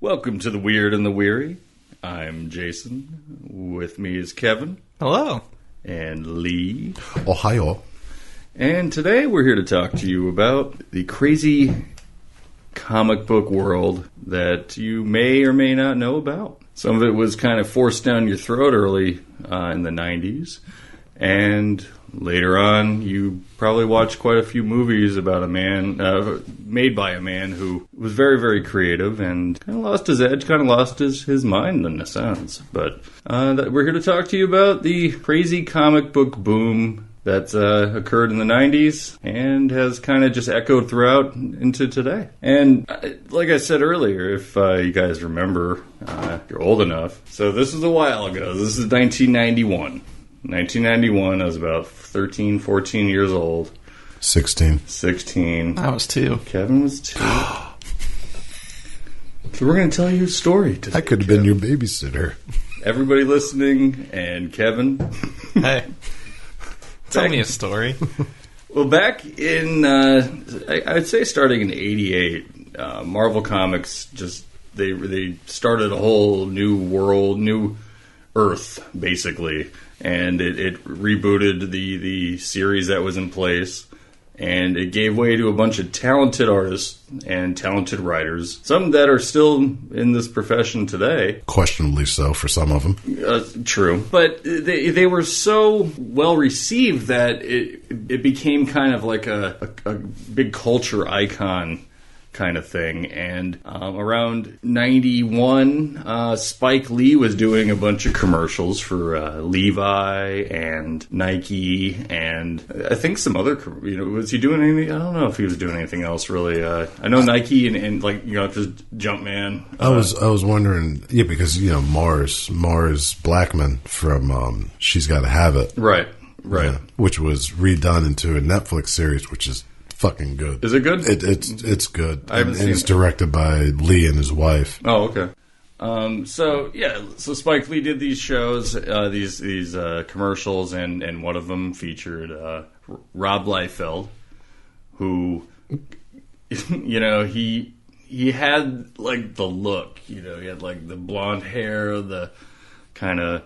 Welcome to the Weird and the Weary. I'm Jason. With me is Kevin. Hello. And Lee. Ohio. And today we're here to talk to you about the crazy comic book world that you may or may not know about. Some of it was kind of forced down your throat early in the 90s. And later on, you probably watched quite a few movies about a man, made by a man who was very, very creative and kind of lost his edge, kind of lost his mind in a sense. But we're here to talk to you about the crazy comic book boom that occurred in the 90s and has kind of just echoed throughout into today. And like I said earlier, if you guys remember, you're old enough. So this is a while ago. This is 1991. 1991, I was about 13, 14 years old. 16. I was 2. Kevin was 2. So we're going to tell you a story today. I could have been your babysitter. Everybody listening, and Kevin. Hey. Tell me a story. Well, back in, I'd say starting in 88, Marvel Comics just, they started a whole new world, new Earth, basically. And it rebooted the series that was in place, and it gave way to a bunch of talented artists and talented writers, some that are still in this profession today. Questionably so for some of them. True. But they were so well received that it became kind of like a big culture icon kind of thing. And around 91, Spike Lee was doing a bunch of commercials for Levi and Nike, and I think some other, was he doing anything? I don't know if he was doing anything else really. I know Nike and like, just Jumpman. I was wondering, because Mars Blackman from She's Gotta Have It, right, which was redone into a Netflix series, which is fucking good. Is it good? It's good. I haven't seen it's it. Directed by Lee and his wife. Oh, okay. So Spike Lee did these shows, these commercials, and one of them featured Rob Liefeld, who, he had like the look, he had like the blonde hair, the kind of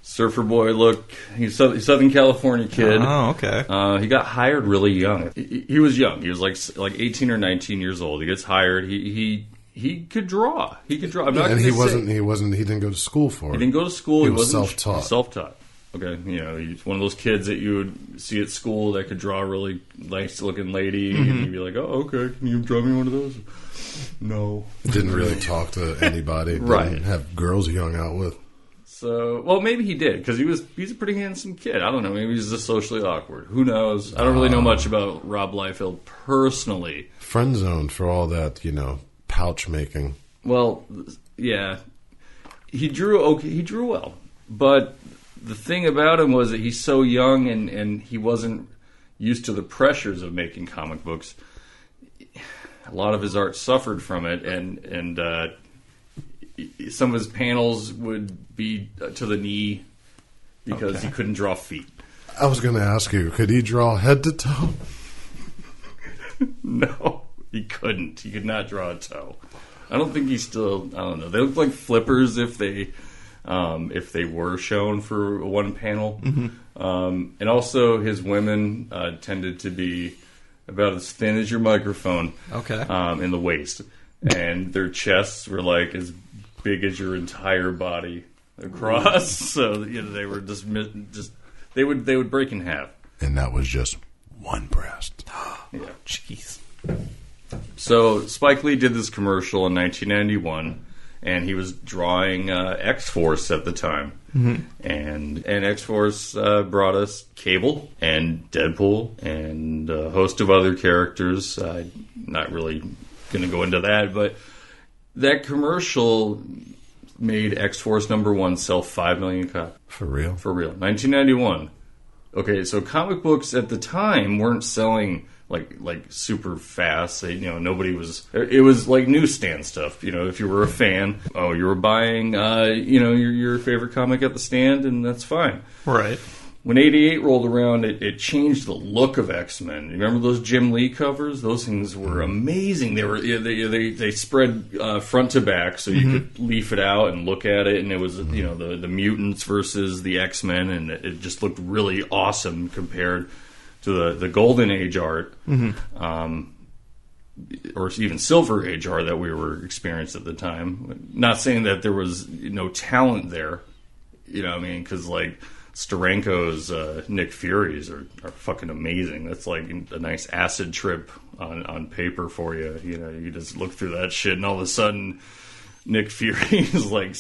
surfer boy look. He's a Southern California kid. Oh, okay. He got hired really young. He was young. He was like 18 or 19 years old. He gets hired. He could draw. He could draw. And he didn't go to school for it. He didn't go to school. He was self-taught. Self-taught. Okay. He's one of those kids that you would see at school that could draw a really nice-looking lady, and you'd be like, "Oh, okay. Can you draw me one of those?" No. Didn't really talk to anybody. Right. Didn't have girls he hung out with. So, well, maybe he did, because he's a pretty handsome kid. I don't know. Maybe he's just socially awkward. Who knows? I don't really know much about Rob Liefeld personally. Friend zoned for all that, pouch making. Well, yeah. He drew well. But the thing about him was that he's so young and he wasn't used to the pressures of making comic books. A lot of his art suffered from it, and some of his panels would be to the knee because he couldn't draw feet. I was going to ask you, could he draw head to toe? No, he couldn't. He could not draw a toe. I don't think I don't know. They look like flippers if they were shown for one panel. Mm-hmm. And also his women tended to be about as thin as your microphone. Okay. In the waist. And their chests were like as big as your entire body across. So they were just they would break in half. And that was just one breast. Yeah. Jeez. So Spike Lee did this commercial in 1991, and he was drawing X-Force at the time. Mm-hmm. And X-Force brought us Cable and Deadpool and a host of other characters. I'm not really going to go into that, but that commercial made X-Force #1 sell 5 million copies. For real? For real. 1991. Okay, so comic books at the time weren't selling like super fast. Nobody was. It was like newsstand stuff. If you were a fan, you were buying your favorite comic at the stand, and that's fine. Right. when '88 rolled around, it changed the look of X-Men. You remember those Jim Lee covers? Those things were amazing. They spread front to back, so you could leaf it out and look at it, and it was the mutants versus the X-Men, and it just looked really awesome compared to the Golden Age art, or even Silver Age art that we were experienced at the time. Not saying that there was no talent there, because like Steranko's Nick Fury's are fucking amazing. That's like a nice acid trip on paper for you. You just look through that shit, and all of a sudden, Nick Fury is like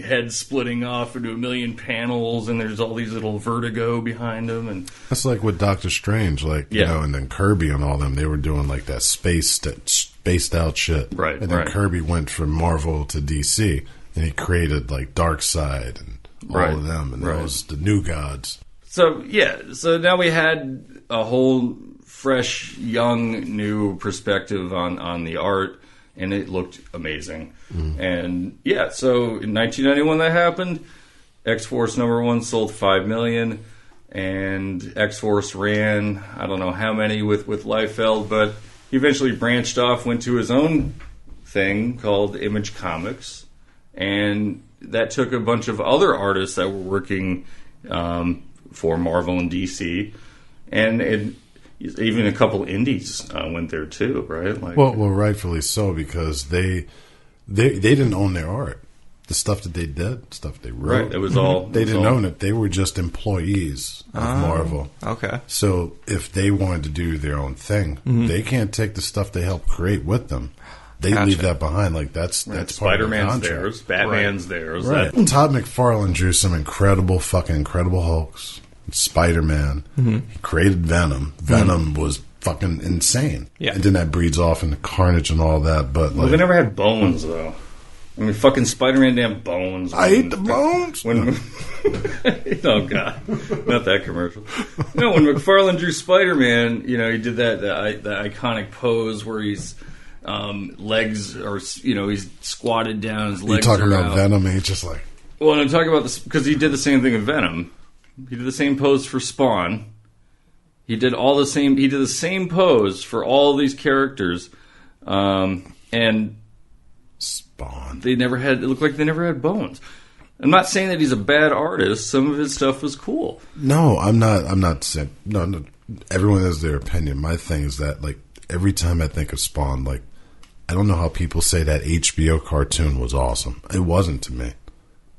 head splitting off into a million panels, and there's all these little vertigo behind him. And that's like with Doctor Strange, and then Kirby and all them. They were doing like that spaced out shit, right? And then Kirby went from Marvel to DC, and he created like Darkseid and all of them, and those the new gods. So now we had a whole fresh, young, new perspective on the art, and it looked amazing. And so in 1991 that happened. X-Force #1 sold 5 million, and X-Force ran I don't know how many with Liefeld, but he eventually branched off, went to his own thing called Image Comics, and that took a bunch of other artists that were working for Marvel and DC, and even a couple indies went there too, right? Well, rightfully so, because they didn't own their art. The stuff that they did, stuff they wrote, right? It was all they didn't own it. They were just employees of Marvel. Okay. So if they wanted to do their own thing, they can't take the stuff they helped create with them. They leave that behind. Like that's part of the Spider-Man's contract. theirs, Batman's theirs. Right. Todd McFarlane drew some incredible Hulks. Spider-Man. He created Venom. Venom was fucking insane. Yeah. And then that breeds off into Carnage and all that. But they never had bones, though. I mean, fucking Spider-Man didn't have bones. I ate the bones. Oh, God. Not that commercial. No, when McFarlane drew Spider-Man, he did that iconic pose where he's legs are, he's squatted down, his legs You're talking are about out. Venom, and he's just like... Well, I'm talking about this because he did the same thing in Venom. He did the same pose for Spawn. He did the same pose for all these characters, and Spawn. it looked like they never had bones. I'm not saying that he's a bad artist. Some of his stuff was cool. No, I'm not saying no. Everyone has their opinion. My thing is that like every time I think of Spawn, like I don't know how people say that HBO cartoon was awesome. It wasn't to me.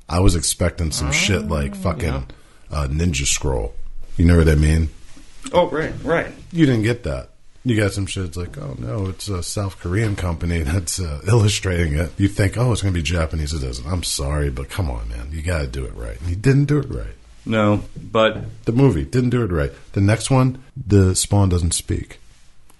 I was expecting some shit like fucking Ninja Scroll. You know what I mean? Oh, right. You didn't get that. You got some shit. It's like, oh no, it's a South Korean company that's illustrating it. You think, oh, it's going to be Japanese. It isn't. I'm sorry, but come on, man. You got to do it right. And he didn't do it right. No, but the movie didn't do it right. The next one, the Spawn doesn't speak.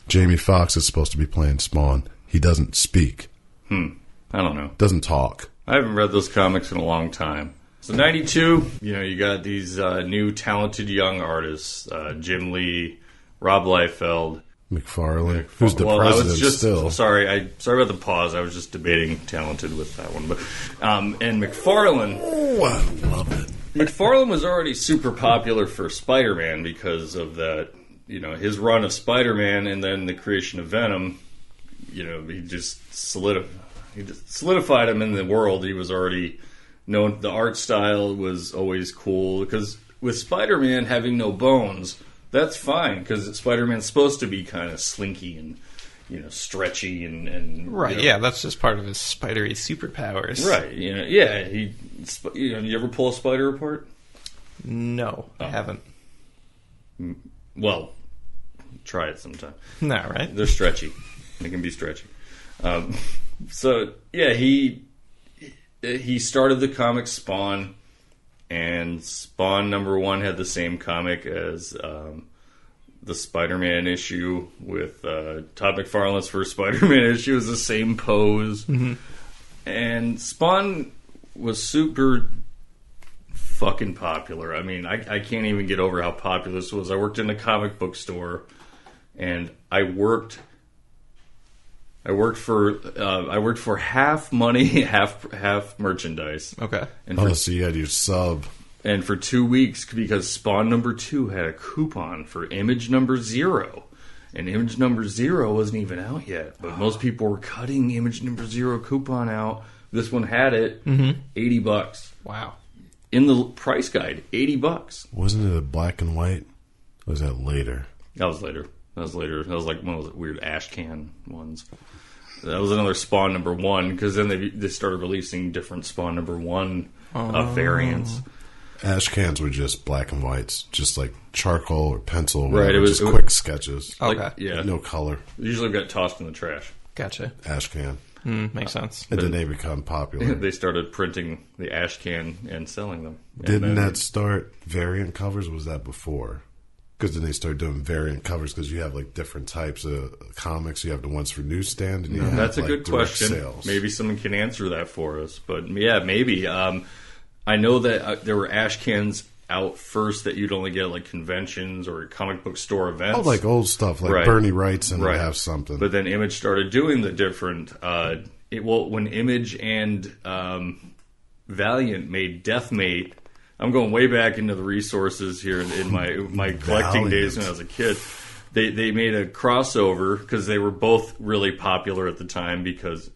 Jamie Foxx is supposed to be playing Spawn. He doesn't speak. I don't know. Doesn't talk. I haven't read those comics in a long time. So 92, you got these new talented young artists, Jim Lee, Rob Liefeld, McFarlane, who's the president still. Sorry about the pause. I was just debating talented with that one. But and McFarlane. Oh, I love it. McFarlane was already super popular for Spider-Man because of that, his run of Spider-Man and then the creation of Venom. He just solidified him in the world. He was already known. The art style was always cool because with Spider-Man having no bones, that's fine because Spider-Man's supposed to be kind of slinky and stretchy and right. Yeah, that's just part of his spidery superpowers. Right. Yeah. You ever pull a spider apart? No, I haven't. Well, try it sometime. No, right? They're stretchy. They can be stretchy. So yeah, he started the comic Spawn, and Spawn #1 had the same comic as the Spider-Man issue with Todd McFarlane's first Spider-Man issue was the same pose, and Spawn was super fucking popular. I mean, I can't even get over how popular this was. I worked in a comic book store, and I worked for half money, half merchandise. Okay. And So you had your sub. And for 2 weeks, because Spawn number 2 had a coupon for image number 0. And image number 0 wasn't even out yet. But most people were cutting image number 0 coupon out. This one had it. $80. Wow. In the price guide, $80. Wasn't it a black and white? Or was that later? That was later. That was like one of those weird ash can ones. That was another Spawn number 1, because then they started releasing different Spawn number 1 variants. Ash cans were just black and whites, just like charcoal or pencil. Or Right, whatever, it was quick sketches. Okay. Yeah. No color. Usually got tossed in the trash. Gotcha. Ash can. Makes sense. And then they become popular. They started printing the ash can and selling them. Didn't that start variant covers? Or was that before? Because then they started doing variant covers because you have like different types of comics. You have the ones for newsstand, and you have That's a like, good direct question. sales. Maybe someone can answer that for us. But yeah, maybe. I know that there were ash cans out first that you'd only get at like conventions or comic book store events. Oh, like old stuff, like Right. Bernie Wrightson would Right. have something. But then Image started doing the different. When Image and Valiant made Deathmate, I'm going way back into the resources here in my collecting days when I was a kid. They made a crossover because they were both really popular at the time because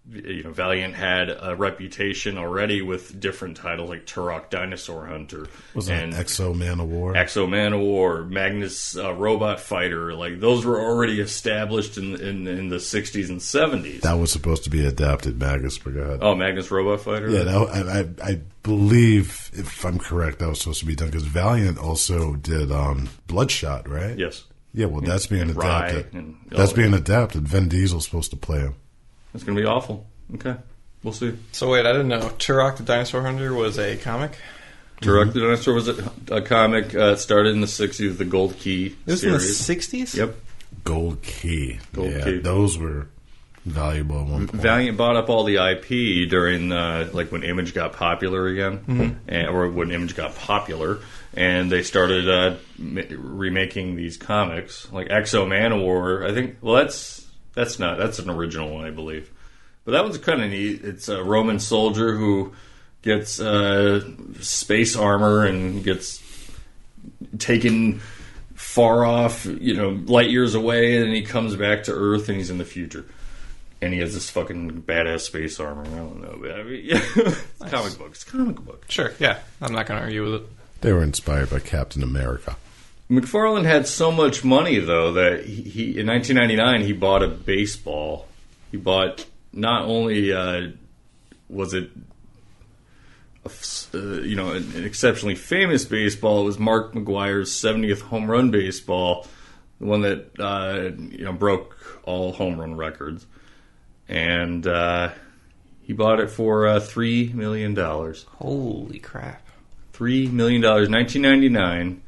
Valiant had a reputation already with different titles like Turok Dinosaur Hunter was that Exo Man of War? Exo Man of War, Magnus Robot Fighter. Like those were already established in the 60s and 70s. That was supposed to be adapted. Magnus forgot. Oh, Magnus Robot Fighter? Yeah, I believe, if I'm correct, that was supposed to be done because Valiant also did Bloodshot, right? Yes. Yeah, well, that's being and Rye adapted. That's being adapted. Vin Diesel's supposed to play him. It's going to be awful. Okay. We'll see. So wait, I didn't know. Turok the Dinosaur Hunter was a comic? Turok the Dinosaur was a comic. It started in the 60s, the Gold Key This series. in the 60s? Yep. Gold Key. Gold Key. Those were valuable at one point. Valiant bought up all the IP during when Image got popular again, or when Image got popular, and they started remaking these comics like Exo Man of War. I think. Well, that's an original one, I believe, but that one's kind of neat. It's a Roman soldier who gets space armor and gets taken far off, light years away, and he comes back to Earth and he's in the future. And he has this fucking badass space armor. I don't know. But I mean, it's Nice. comic book. It's a comic book. Sure, yeah. I'm not going to argue with it. They were inspired by Captain America. McFarlane had so much money, though, that he in 1999 he bought a baseball. He bought not only was it an exceptionally famous baseball. It was Mark McGwire's 70th home run baseball, the one that broke all home run records. And he bought it for $3 million. Holy crap. $3 million, 1999.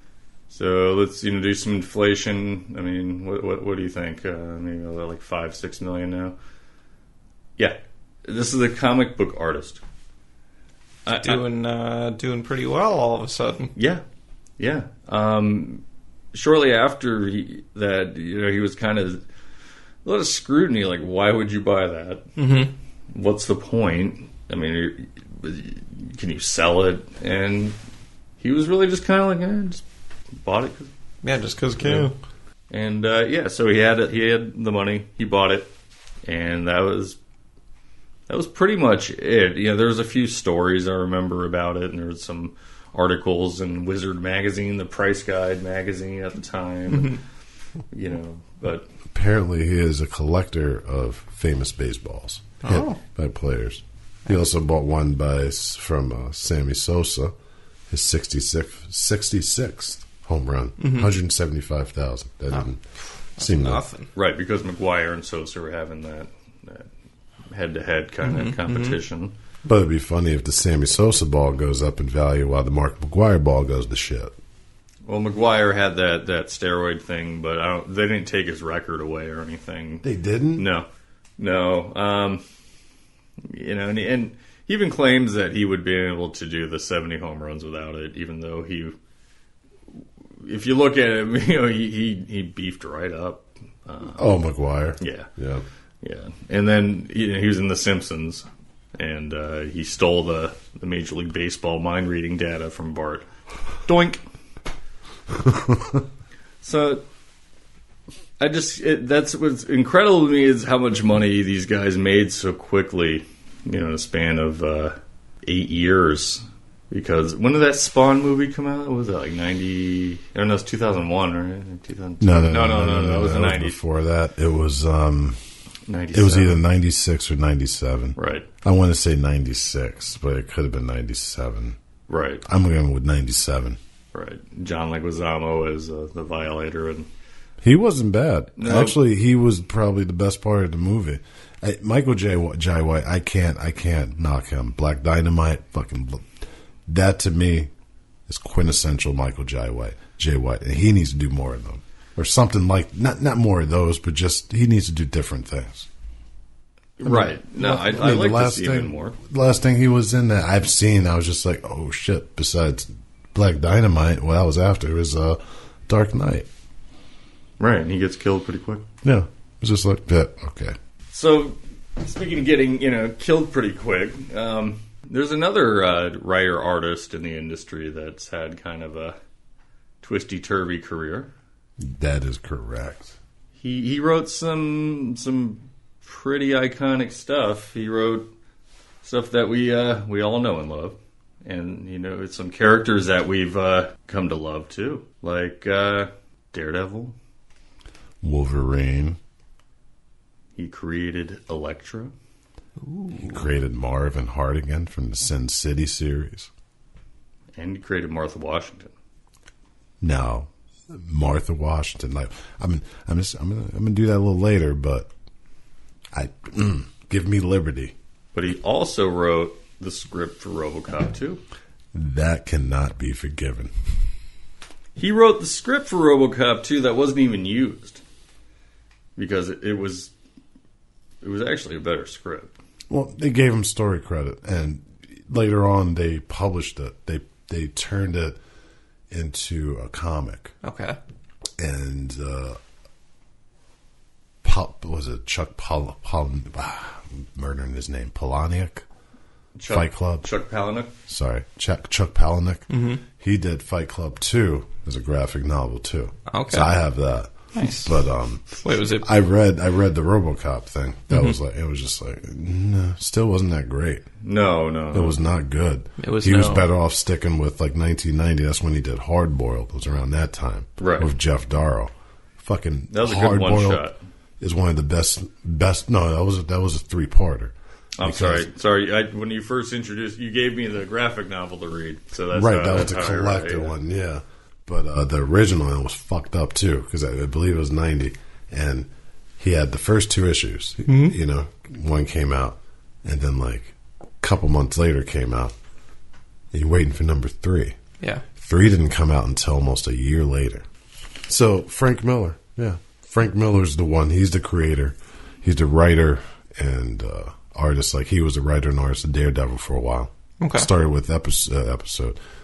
So let's do some inflation. I mean, what do you think? Maybe like $5-6 million now. Yeah, this is a comic book artist. Doing pretty well all of a sudden. Yeah. Shortly after that, he was kind of a lot of scrutiny. Like, why would you buy that? Mm-hmm. What's the point? I mean, can you sell it? And he was really just kind of like, just bought it. Yeah, just because can. And so he had the money. He bought it, and that was pretty much it. There was a few stories I remember about it, and there was some articles in Wizard magazine, the Price Guide magazine at the time. But apparently he is a collector of famous baseballs hit by players. He also bought one from Sammy Sosa, his 66th home run, 175,000. That didn't seem nothing. Right, because McGuire and Sosa were having that head-to-head kind of competition. But it'd be funny if the Sammy Sosa ball goes up in value while the Mark McGwire ball goes to shit. Well, McGuire had that steroid thing, but they didn't take his record away or anything. They didn't? No. And he even claims that he would be able to do the 70 home runs without it, even though if you look at him, he beefed right up. McGwire. Yeah. Yeah. Yeah. And then he was in The Simpsons. and he stole the Major League Baseball mind reading data from Bart. Doink. So that's what's incredible to me is how much money these guys made so quickly, in a span of 8 years. Because when did that Spawn movie come out? What was that, like 90? I don't know, it's 2001, right? 2002? No. That was the 90s. Before that, it was 97. It was either 96 or 97. Right. I want to say 96, but it could have been 97. Right. I'm going with 97. Right. John Leguizamo as the Violator, and he wasn't bad. No. Actually, he was probably the best part of the movie. Michael J. White, I can't knock him. Black Dynamite, fucking. That to me is quintessential Michael J. White, and he needs to do more of them, or something like not more of those, but just he needs to do different things. Right. No, I like to see even more. The last thing he was in that I've seen, I was just like, oh shit. Besides Black Dynamite, what I was after was Dark Knight. Right, and he gets killed pretty quick. Yeah, it's just like that. Okay. So, speaking of getting killed pretty quick, there's another writer artist in the industry that's had kind of a twisty turvy career. That is correct. He wrote some pretty iconic stuff. He wrote stuff that we all know and love, and some characters that we've come to love too, like Daredevil, Wolverine. He created Elektra. Ooh. He created Marv and Hardigan from the Sin City series, and he created Martha Washington. No, Martha Washington. Like I'm gonna do that a little later, but give me liberty. But he also wrote the script for RoboCop 2. That cannot be forgiven. He wrote the script for RoboCop 2 that wasn't even used because it was actually a better script. Well, they gave him story credit, and later on they published it. They turned it into a comic. Okay. And was it Chuck murdering his name? Palahniuk? Fight Club? Chuck Palahniuk? Sorry, Chuck Palahniuk. Mm-hmm. He did Fight Club 2 as a graphic novel, too. Okay. So I have that. Nice. But wait, was it? I read the RoboCop thing. That was like, it was just like, no, still wasn't that great. No. It was not good. He was better off sticking with like 1990. That's when he did Hard Boiled. It was around that time, right? With Jeff Darrow. Fucking that was a Hard good one Boiled shot. Is one of the best. No, that was a 3-parter. I'm sorry. When you first introduced, you gave me the graphic novel to read. So that's right. That was a collector one, yeah. But the original one was fucked up too, because I believe it was 90, and he had the first 2 issues. Mm-hmm. One came out, and then like a couple months later came out. And you're waiting for number 3. Yeah, 3 didn't come out until almost a year later. So Frank Miller, yeah, Frank Miller's the one. He's the creator. He's the writer and artist. Like he was a writer and artist of Daredevil for a while. Okay. Started with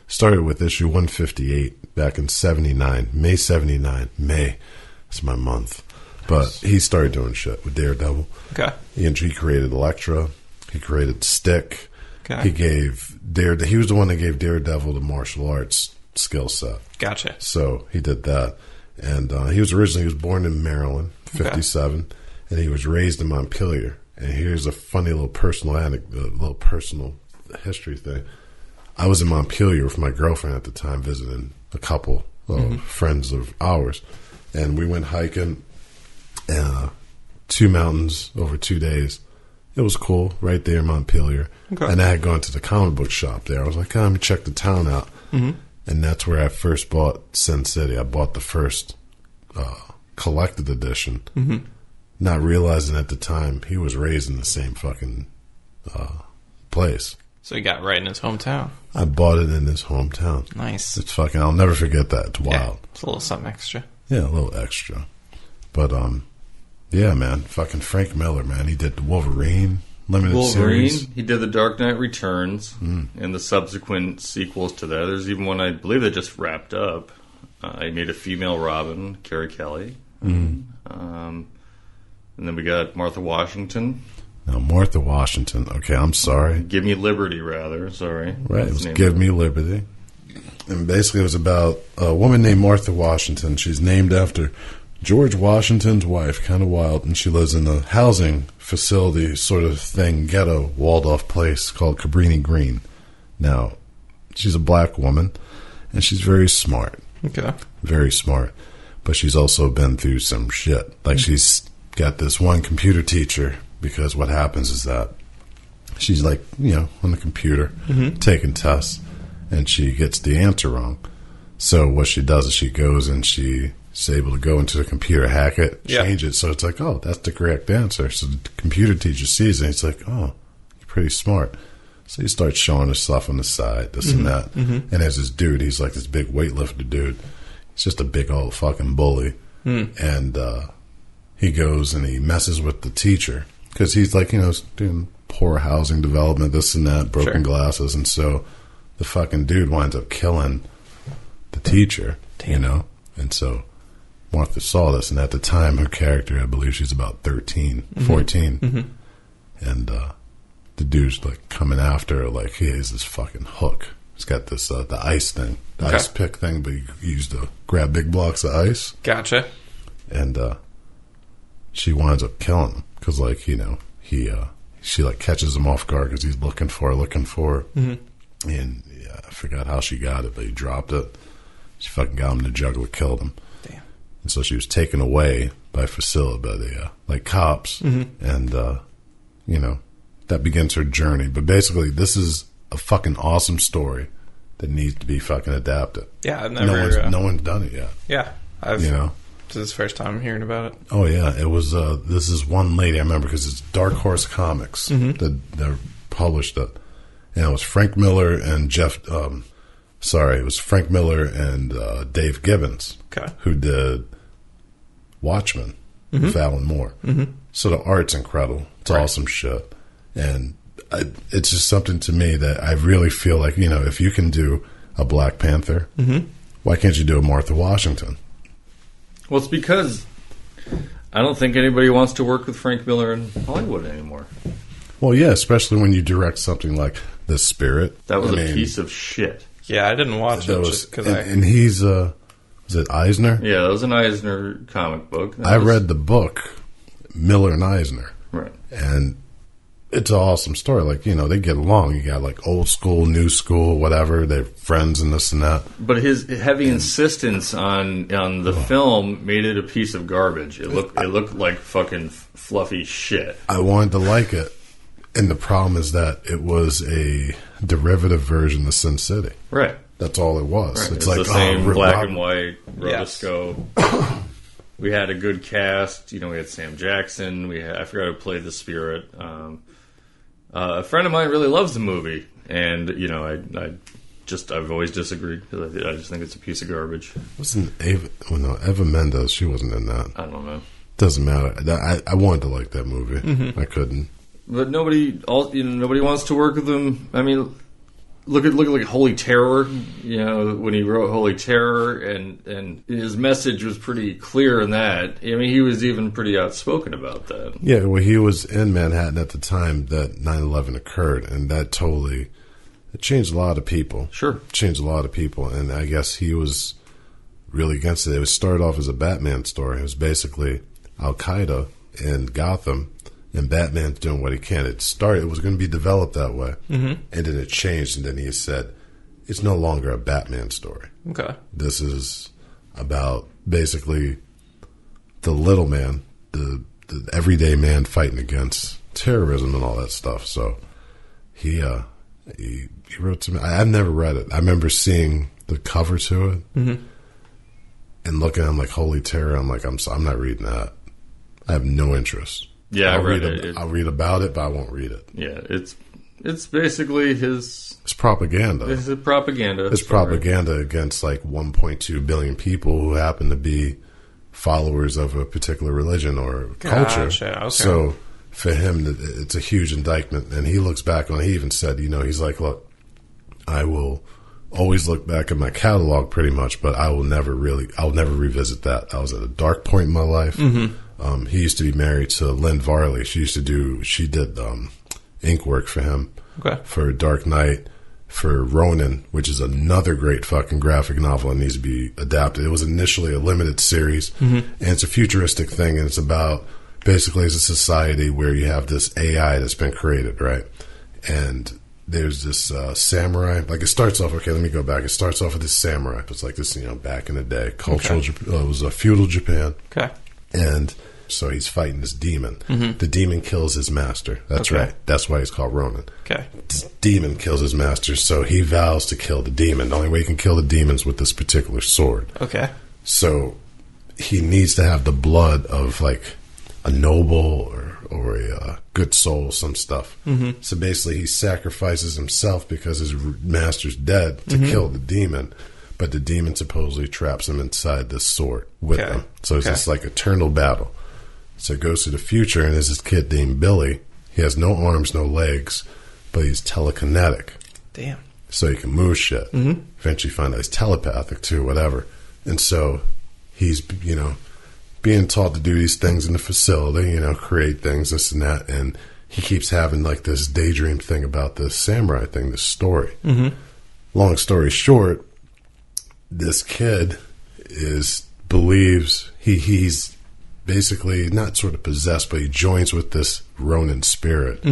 Started with issue 158 back in 79, May 79. May, that's my month. But he started doing shit with Daredevil. Okay. He created Elektra. He created Stick. Okay. He was the one that gave Daredevil the martial arts skill set. Gotcha. So he did that. And he was born in Maryland, 57, okay. And he was raised in Montpelier. And here's a funny little personal history thing. I was in Montpelier with my girlfriend at the time, visiting a couple of friends of ours, and we went hiking 2 mountains over 2 days. It was cool, right there in Montpelier. Okay. And I had gone to the comic book shop there. I was like, let me check the town out. Mm-hmm. And that's where I first bought Sin City. I bought the first collected edition, not realizing at the time he was raised in the same fucking place. So he got right in his hometown. I bought it in his hometown. Nice. It's fucking, I'll never forget that. It's wild. Yeah, it's a little something extra. Yeah, a little extra. But, yeah, man. Fucking Frank Miller, man. He did the Wolverine limited series. He did the Dark Knight Returns and the subsequent sequels to that. There's even one, I believe, that just wrapped up. He made a female Robin, Carrie Kelly. And then we got Martha Washington. Now, Martha Washington. Okay, I'm sorry. Give Me Liberty, rather. Sorry. Right, it was Give Me Liberty. And basically it was about a woman named Martha Washington. She's named after George Washington's wife, kind of wild, and she lives in a housing facility sort of thing, ghetto, walled-off place called Cabrini Green. Now, she's a black woman, and she's very smart. Okay. Very smart. But she's also been through some shit. Like, she's got this one computer teacher, because what happens is that she's like, on the computer, taking tests, and she gets the answer wrong. So what she does is she goes and she's able to go into the computer, hack it, change it, so it's like, oh, that's the correct answer. So the computer teacher sees it, and he's like, oh, you're pretty smart. So he starts showing her stuff on the side, this and that. And there's this dude, he's like this big weightlifter dude. He's just a big old fucking bully. And he goes and he messes with the teacher. Because he's like, doing poor housing development, this and that, broken glasses. And so the fucking dude winds up killing the teacher, And so Martha saw this. And at the time, her character, I believe she's about 13, 14. And the dude's like coming after her like he has this fucking hook. He's got this, the ice thing, the ice pick thing, but he used to grab big blocks of ice. Gotcha. And she winds up killing him. Because, like, she, like, catches him off guard because he's looking for her. And, I forgot how she got it, but he dropped it. She fucking got him in the jugular, killed him. Damn. And so she was taken away by the, cops. And, that begins her journey. But basically, this is a fucking awesome story that needs to be fucking adapted. Yeah, I've never... No one's done it yet. Yeah. This is the first time I'm hearing about it. Oh, yeah. It was, this is one lady, I remember, because it's Dark Horse Comics that published it. And it was Frank Miller and it was Frank Miller and Dave Gibbons, who did Watchmen with Alan Moore. So the art's incredible. It's awesome shit. And it's just something to me that I really feel like, if you can do a Black Panther, why can't you do a Martha Washington? Well, it's because I don't think anybody wants to work with Frank Miller in Hollywood anymore. Well, yeah, especially when you direct something like The Spirit. That was a piece of shit. Yeah, I didn't watch it just because and he's, was it Eisner? Yeah, that was an Eisner comic book. I read the book, Miller and Eisner. Right. And it's an awesome story. Like, they get along. You got, like, old school, new school, whatever. They're friends and this and that. But his heavy insistence on the film made it a piece of garbage. It looked like fucking fluffy shit. I wanted to like it. And the problem is that it was a derivative version of Sin City. Right. That's all it was. Right. It's like the same black and white rotoscope. Yes. We had a good cast. We had Sam Jackson. I forgot who played the Spirit. A friend of mine really loves the movie, and I've always disagreed because I just think it's a piece of garbage. Wasn't Eva Mendes? She wasn't in that. I don't know. Doesn't matter. I wanted to like that movie. I couldn't. But nobody wants to work with him. I mean, look at like Holy Terror. When he wrote Holy Terror, and his message was pretty clear in that. I mean, he was even pretty outspoken about that. Yeah, well, he was in Manhattan at the time that 9/11 occurred, and that totally changed a lot of people. Sure, changed a lot of people, and I guess he was really against it. It started off as a Batman story. It was basically Al Qaeda in Gotham. And Batman's doing what he can. It was going to be developed that way. And then it changed, and then he said, it's no longer a Batman story. Okay. This is about basically the little man, the everyday man fighting against terrorism and all that stuff. So he wrote to me. I've never read it. I remember seeing the cover to it and looking at him like, Holy Terror. I'm like, I'm not reading that. I have no interest. Yeah, I read it. I'll read about it, but I won't read it. Yeah, it's basically his... It's propaganda. It's a propaganda. It's propaganda against like 1.2 billion people who happen to be followers of a particular religion or culture. Okay. So for him, it's a huge indictment. And he looks back on it. He even said, he's like, look, I will always look back at my catalog pretty much, but I'll never revisit that. I was at a dark point in my life. He used to be married to Lynn Varley. She did ink work for him for Dark Knight, for Ronin, which is another great fucking graphic novel and needs to be adapted. It was initially a limited series, and it's a futuristic thing, and it's about basically it's a society where you have this AI that's been created, right? And there's this samurai. Like it starts off. Okay, let me go back. It starts off with this samurai. It's like this, back in the day, cultural. It was a feudal Japan. Okay. And so he's fighting this demon. The demon kills his master. That's right. That's why he's called Ronin. Okay. This demon kills his master, so he vows to kill the demon. The only way he can kill the demons with this particular sword. Okay. So he needs to have the blood of like a noble or a good soul, some stuff. So basically he sacrifices himself because his master's dead to kill the demon, but the demon supposedly traps him inside this sword with him. So it's this like eternal battle. So it goes to the future, and there's this kid named Billy. He has no arms, no legs, but he's telekinetic. Damn. So he can move shit. Eventually find out he's telepathic too, whatever. And so he's, being taught to do these things in the facility, create things, this and that. And he keeps having like this daydream thing about this samurai thing, this story. Long story short, this kid believes he's basically not sort of possessed, but he joins with this Ronin spirit.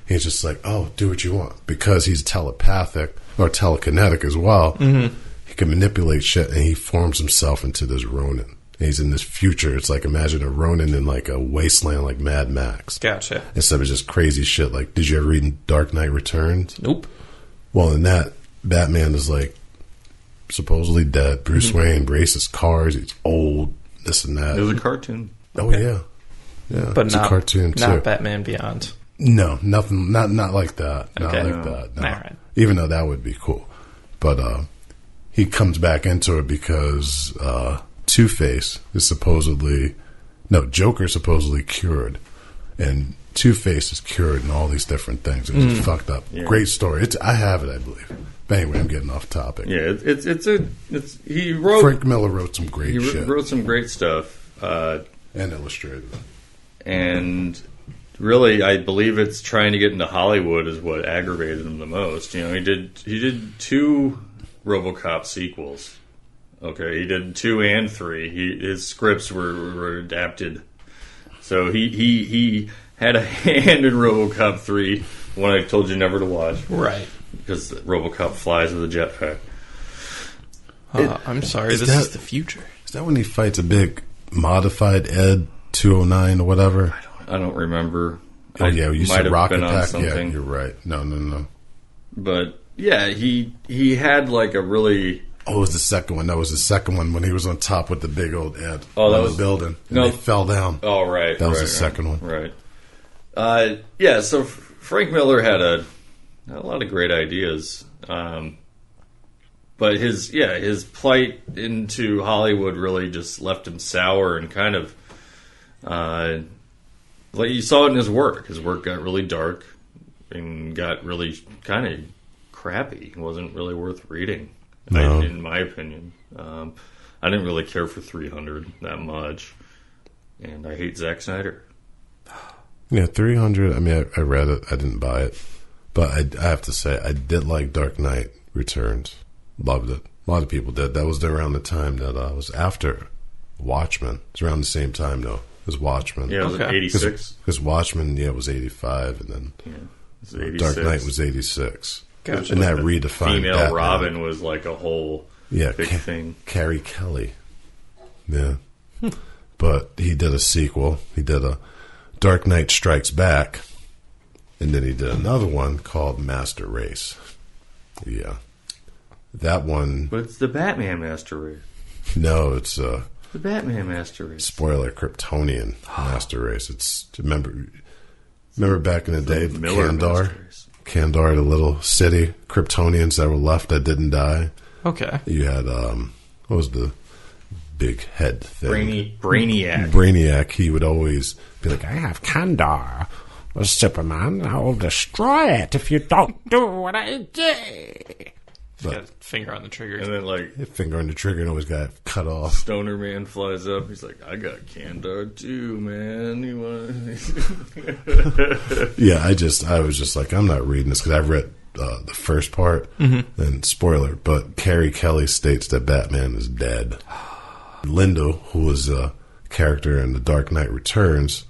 He's just like, oh, do what you want. Because he's telepathic or telekinetic as well, he can manipulate shit, and he forms himself into this Ronin. And he's in this future. It's like, imagine a Ronin in like a wasteland like Mad Max. Gotcha. Instead of just crazy shit like, did you ever read Dark Knight Returns? Nope. Well, in that, Batman is like supposedly dead. Bruce Wayne races cars. He's old, this and that. It was a cartoon. Oh, yeah. Yeah, But it's not a cartoon, too. Not Batman Beyond. No, nothing. Not like that. Not Okay. like that. No. All right. Even though that would be cool. But he comes back into it because Two-Face is Joker supposedly cured. And Two-Face is cured and all these different things. It's just fucked up. Yeah. Great story. I have it, I believe. But anyway, I'm getting off topic. Yeah, he wrote. Frank Miller wrote some great shit. He wrote some great stuff. And illustrated it. And really, I believe it's trying to get into Hollywood is what aggravated him the most. He did 2 RoboCop sequels. Okay, he did 2 and 3. His scripts were adapted, so he had a hand in RoboCop 3, the one I told you never to watch, Right. because RoboCop flies with a jetpack. I'm sorry, this is the future. Is that when he fights a big modified Ed 209 or whatever? I don't remember. Oh, yeah, you said Rocket Pack. Something. Yeah, you're right. No. But yeah, he had like a really. Oh, it was the second one. That was the second one when he was on top with the big old Ed that on was the building. And no, they fell down. Oh, right. That was the second one. Right. Yeah, so Frank Miller had a lot of great ideas. But his plight into Hollywood really just left him sour and kind of, like you saw it in his work. His work got really dark and got really kind of crappy. It wasn't really worth reading, in my opinion. I didn't really care for 300 that much, and I hate Zack Snyder. Yeah, 300. I mean, I read it. I didn't buy it, but I have to say I did like Dark Knight Returns. Loved it. A lot of people did. That was around the time that was after Watchmen. It's around the same time, though, as Watchmen. Yeah, it was 86. Because Watchmen, was 85, and then it was 86. Dark Knight was 86. Gotcha. And that redefined Female Batman. Robin was like a whole big thing. Carrie Kelly. Yeah. But he did a sequel. He did a Dark Knight Strikes Back, and then he did another one called Master Race. Yeah. That one... But it's the Batman Master Race. No, it's... the Batman Master Race. Spoiler, Kryptonian Master Race. It's... Remember back in the day, Miller Kandar, the little city, Kryptonians that were left that didn't die. Okay. You had, what was the big head thing? Brainiac. Brainiac. He would always be like, I have Kandar. Well, Superman, I will destroy it if you don't do what I do. He's got a finger on the trigger. And then, like, finger on the trigger and always got cut off. Stoner Man flies up. He's like, I got Kandar too, man. You want? Yeah, I was just like, I'm not reading this because I've read the first part, and spoiler, but Carrie Kelly states that Batman is dead. Linda, who was a character in The Dark Knight Returns,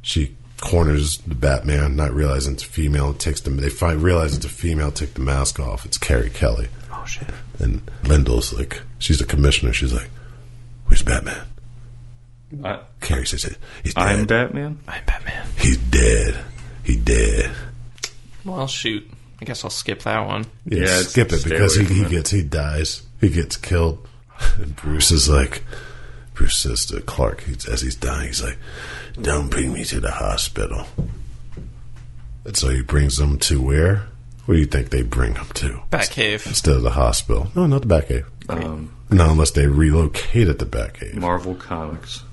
she corners the Batman, not realizing it's a female. Realize it's a female, take the mask off. It's Carrie Kelly. Oh shit! And Linda's like, she's the commissioner. She's like, "Where's Batman?" Carrie says, "He's dead." I'm Batman. He's dead. He dead. Well, shoot. I guess I'll skip that one. Yeah, skip it because he dies. He gets killed. And Bruce says to Clark as he's dying, he's like, "Don't bring me to the hospital." And so he brings them to where? Where do you think they bring him to? Batcave. Instead of the hospital. No, not the Batcave. Not unless they relocate at the Batcave. Marvel Comics.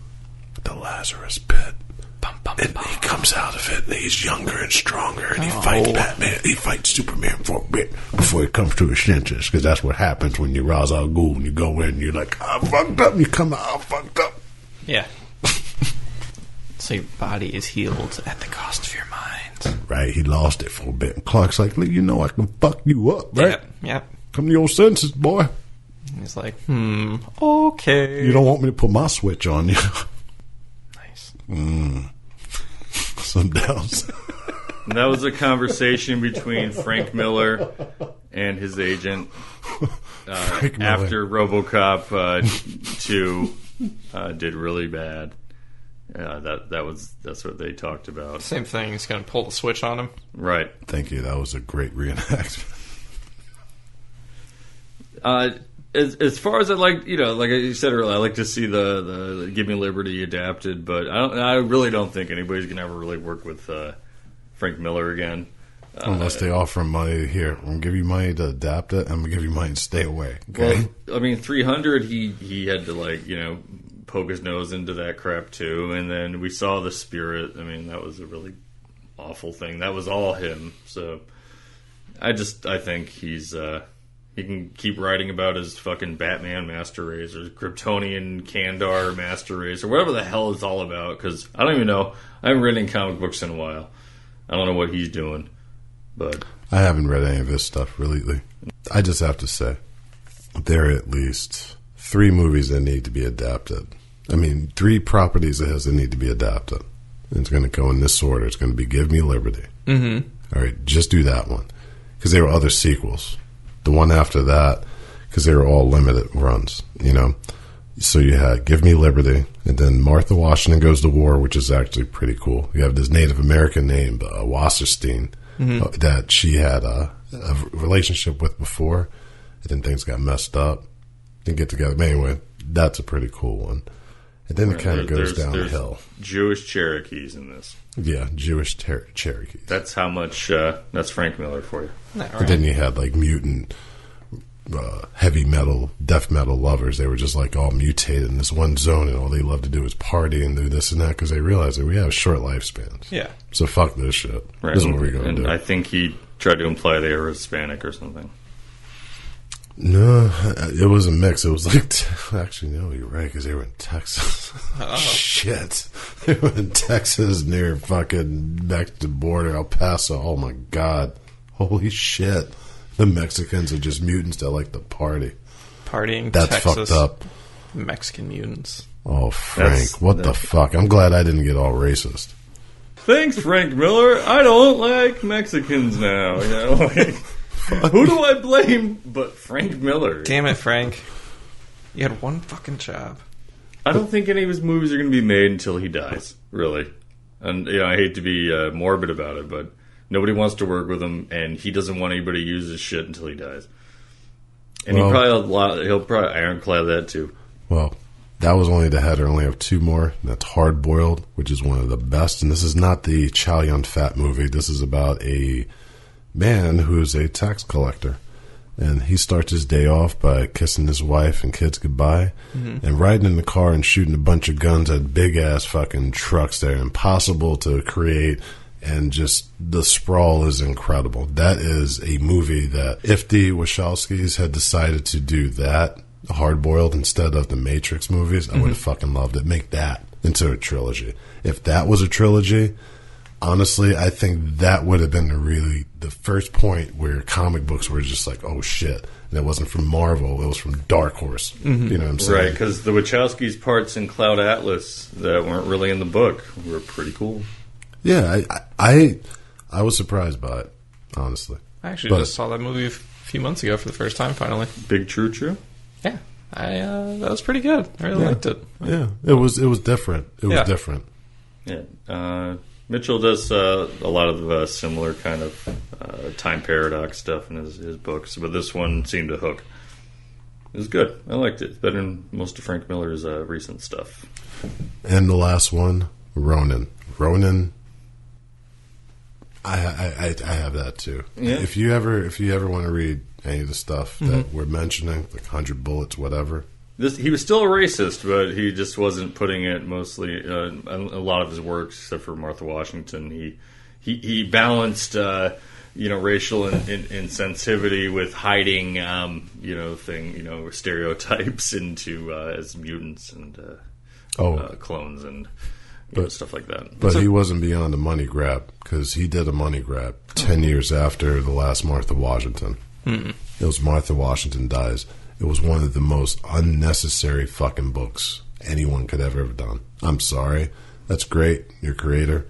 The Lazarus Pit. And he comes out of it, and he's younger and stronger, and he fights Batman. He fights Superman for a bit before he comes to his senses, because that's what happens when you Ra's al Ghul, and you go in, and you're like, "I'm fucked up," and you come out, "I'm fucked up." Yeah. So your body is healed at the cost of your mind. Right, he lost it for a bit. And Clark's like, "You know I can fuck you up, right? Yep. Come to your senses, boy." And he's like, okay. You don't want me to put my switch on you. Nice. Some downs. And that was a conversation between Frank Miller and his agent after RoboCop 2 did really bad. That's what they talked about. Same thing. He's going to pull the switch on him. Right. Thank you. That was a great reenactment. As far as like you said earlier, I like to see the Give Me Liberty adapted, but I really don't think anybody's gonna ever really work with Frank Miller again, unless they offer him money. Here, I'm gonna give you money to adapt it. I'm gonna give you money to stay away. Okay? Well, I mean, 300, he had to poke his nose into that crap too, and then we saw The Spirit. I mean, that was a really awful thing. That was all him. So I think he's. He can keep writing about his fucking Batman Master Race or Kryptonian Kandar Master Race or whatever the hell it's all about, because I don't even know. I haven't read any comic books in a while. I don't know what he's doing. But I haven't read any of his stuff lately. I just have to say, there are at least 3 movies that need to be adapted. I mean, 3 properties of his that need to be adapted. And it's going to go in this order. It's going to be Give Me Liberty. Mm-hmm. All right, just do that one. Because there were other sequels. The one after that, because they were all limited runs, So you had Give Me Liberty, and then Martha Washington Goes to War, which is actually pretty cool. You have this Native American named Wasserstein that she had a relationship with before, and then things got messed up. Didn't get together. But anyway, that's a pretty cool one. And then it kind of goes downhill. Jewish Cherokees in this. Yeah, Jewish Cherokees. That's how much, that's Frank Miller for you. Right. But then you had mutant heavy metal, death metal lovers. They were just all mutated in this one zone, and all they love to do is party and do this and that because they realize that we have short lifespans. Yeah. So fuck this shit. Right. This is what we're going to do. I think he tried to imply they were Hispanic or something. No, it was a mix. It was actually, no, you're right, because they were in Texas. Shit. They were in Texas near fucking next to the border, El Paso. Oh my God. Holy shit. The Mexicans are just mutants that like to party. Partying That's Texas, fucked up. Mexican mutants. Oh, Frank, what the fuck? I'm glad I didn't get all racist. Thanks, Frank Miller. I don't like Mexicans now. Who do I blame but Frank Miller? Damn it, Frank. You had one fucking job. I don't think any of his movies are going to be made until he dies, really. And I hate to be morbid about it, but nobody wants to work with him, and he doesn't want anybody to use his shit until he dies. And he'll probably ironclad that too. Well, that was only the header. I only have 2 more. That's Hard Boiled, which is one of the best. And this is not the Chow Yun-Fat movie. This is about a man who's a tax collector, and he starts his day off by kissing his wife and kids goodbye, and riding in the car and shooting a bunch of guns at big ass fucking trucks that are impossible to create and just the sprawl is incredible. That is a movie that if the Wachowskis had decided to do that, hard-boiled, instead of the Matrix movies, I would have fucking loved it. Make that into a trilogy. If that was a trilogy, honestly, I think that would have been the first point where comic books were just like, oh shit. And it wasn't from Marvel, it was from Dark Horse. You know what I'm saying? Right, because the Wachowskis' parts in Cloud Atlas that weren't really in the book were pretty cool. Yeah, I was surprised by it, honestly. I actually just saw that movie a few months ago for the first time, finally. Big True True? Yeah. That was pretty good. I really liked it. Yeah, it was different. It was different. Yeah. Mitchell does a lot of similar kind of time paradox stuff in his books, but this one seemed to hook. It was good. I liked it. It's better than most of Frank Miller's recent stuff. And the last one, Ronin. Ronin, I have that too. Yeah. If you ever want to read any of the stuff that we're mentioning, like 100 Bullets, whatever. He was still a racist, but he just wasn't putting it mostly a lot of his works, except for Martha Washington. He balanced racial insensitivity with hiding stereotypes into as mutants and clones and stuff like that. But he wasn't beyond a money grab, because he did a money grab 10 years after the last Martha Washington. It was Martha Washington Dies. It was one of the most unnecessary fucking books anyone could ever have done. I'm sorry. That's great. You're a creator.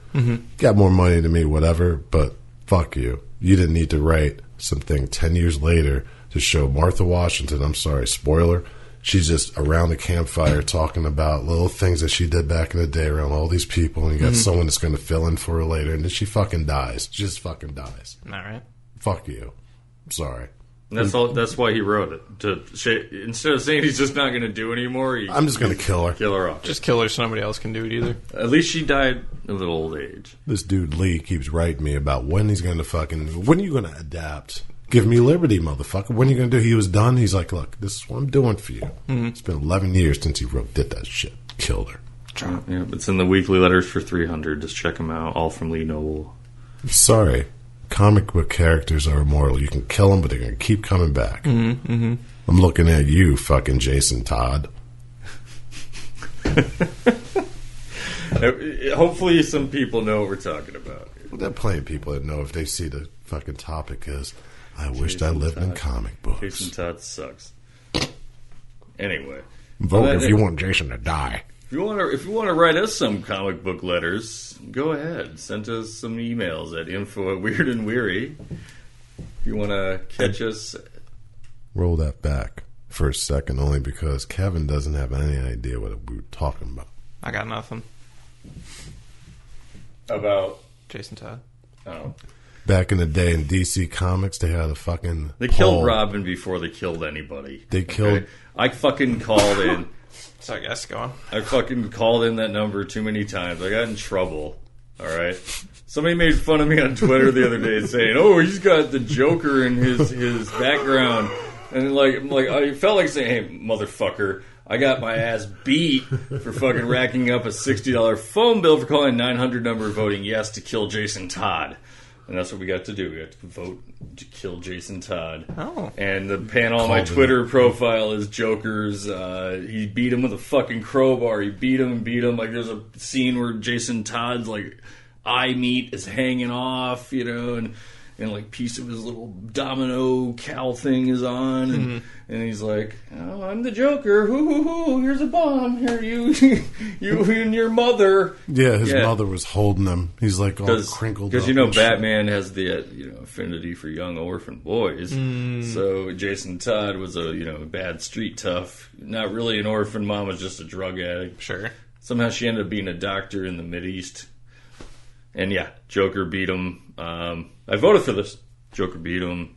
Got more money than me, whatever, but fuck you. You didn't need to write something 10 years later to show Martha Washington. I'm sorry, spoiler. She's just around the campfire talking about little things that she did back in the day around all these people, and you got someone that's going to fill in for her later, and then she fucking dies. She just fucking dies. All right. Fuck you. I'm sorry. And that's why he wrote it. Instead of saying he's just not going to do anymore, I'm just going to kill her. Kill her off. Just kill her so nobody else can do it either. At least she died of an old age. This dude Lee keeps writing me about when are you going to adapt? Give me liberty, motherfucker. When are you going to do? He was done. He's like, look, this is what I'm doing for you. It's been 11 years since he did that shit. Killed her. Yeah, it's in the weekly letters for 300. Just check them out. All from Lee Noble. Sorry. Comic book characters are immortal. You can kill them, but they're going to keep coming back. I'm looking at you, fucking Jason Todd. Hopefully some people know what we're talking about. There are plenty of people that know if they see the fucking topic is, I wished I lived in comic books. Jason Todd sucks. Anyway. Vote if you want Jason to die. If you want to write us some comic book letters, go ahead. Send us some emails at info@weirdandweary. If you want to catch us. Roll that back for a second, only because Kevin doesn't have any idea what we were talking about. I got nothing. About Jason Todd. Oh. Back in the day in DC Comics, they had a fucking... They killed Robin before they killed anybody. They killed... I fucking called in... Sorry, guys, go on. I fucking called in that number too many times. I got in trouble. All right. Somebody made fun of me on Twitter the other day saying, "Oh, he's got the Joker in his background," and I felt like saying, "Hey, motherfucker, I got my ass beat for fucking racking up a $60 phone bill for calling 900 number and voting yes to kill Jason Todd." And that's what we got to do. We got to vote to kill Jason Todd. Oh. And the panel on my Twitter profile is Joker's. He beat him with a fucking crowbar. He beat him and beat him. Like, there's a scene where Jason Todd's, like, eye meat is hanging off, and like, piece of his little domino cowl thing is on. And he's like, "Oh, I'm the Joker. Hoo, here's a bomb. Here, you and your mother." Yeah, his mother was holding him. He's like all crinkled up. Because, Batman has the, affinity for young orphan boys. So Jason Todd was a, bad street tough. Not really an orphan. Mom was just a drug addict. Sure. Somehow she ended up being a doctor in the Mideast. And yeah, Joker beat him. I voted for this. Joker beat him.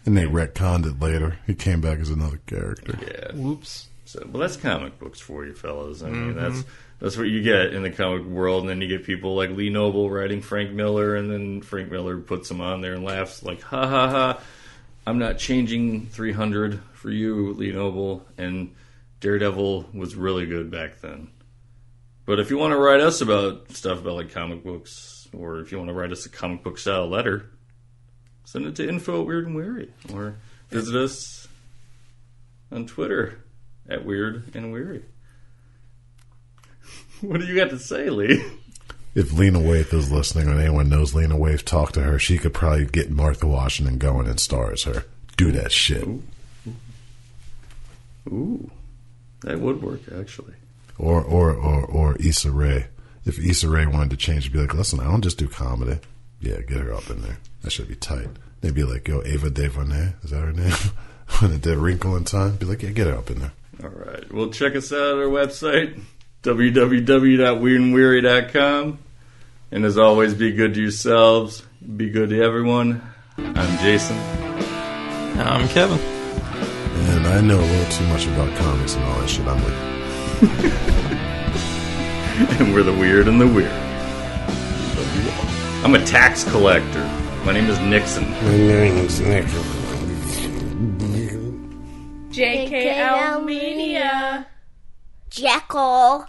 And they retconned it later. He came back as another character. Yeah. Whoops. So, well, that's comic books for you, fellas. I mean, that's what you get in the comic world. And then you get people like Lee Noble writing Frank Miller, and then Frank Miller puts him on there and laughs like, "Ha ha ha! I'm not changing 300 for you, Lee Noble." And Daredevil was really good back then. But if you want to write us about stuff about like comic books, or if you want to write us a comic book style letter, send it to info@weirdandweary, or visit us on Twitter @weirdandweary. What do you got to say, Lee? If Lena Waithe is listening, or anyone knows Lena Waithe, talk to her. She could probably get Martha Washington going and star as her. Do that shit. Ooh. That would work, actually. Or Issa Rae. If Issa Rae wanted to change, be like, listen, I don't just do comedy. Yeah, get her up in there. That should be tight. They'd be like, yo, Ava DuVernay, is that her name? When the Wrinkle in Time, be like, yeah, get her up in there. All right. Well, check us out at our website, www.weirdandweary.com. And as always, be good to yourselves. Be good to everyone. I'm Jason. I'm Kevin. And I know a little too much about comics and all that shit. I'm like... And we're the weird and the weird. I'm a tax collector. My name is Nixon. My name is Nixon. JKL Media. Jackal.